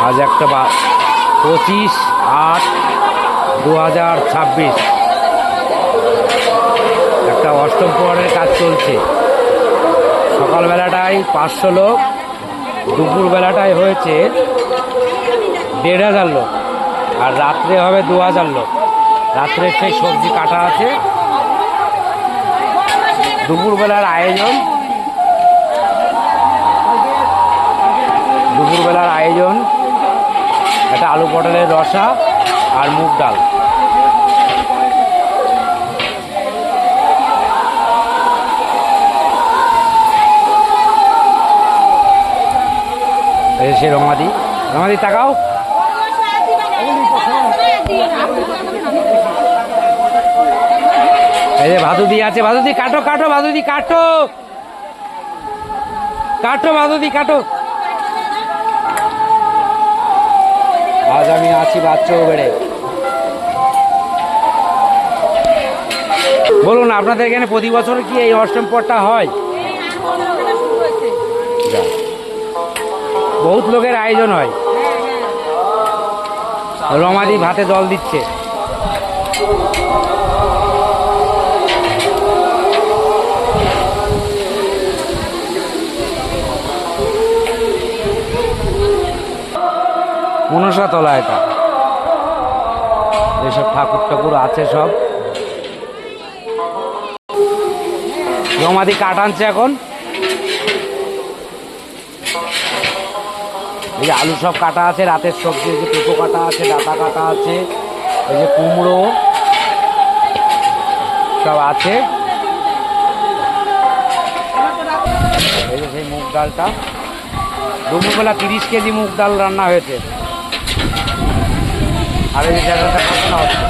আজ একটা 25/8/2026 একটা অষ্টম প্রহরের কাজ চলছে। সকালবেলাটায় 500 লোক, দুপুরবেলাটায় হয়েছে 1500 লোক, আর রাত্রে হবে 2000 লোক। রাত্রে সেই সবজি কাটা আছে। দুপুরবেলার আয়োজন একটা আলু পটলের রসা আর মুগ ডাল। সে রমাদি তাকাও। এই যে ভাদুদি আছে, ভাদুদি কাটো কাটো, ভাদুদি কাটো কাটো, ভাদুদি কাটো। আজ আমি আছি বাচ্চৌবেড়ে। বলুন, আপনাদের এখানে প্রতি বছর কি এই অষ্টম পটটা হয়? বহুত লোকের আয়োজন হয়। রমাদি ভাতে জল দিচ্ছে। মনসাতলা এটা, এইসব ঠাকুর ঠাকুর আছে সব। রমাদি কাঠ আনছে এখন। এই যে আলু সব কাটা আছে, রাতের সবজি, এই যে পেঁপো কাটা আছে, ডাঁটা কাটা আছে, এই যে কুমড়ো সব আছে। এই যে সেই মুগ ডালটা, দুপুরবেলা 30 কেজি মুগ ডাল রান্না হয়েছে। আর এই যে জায়গাটা কষানো হচ্ছে।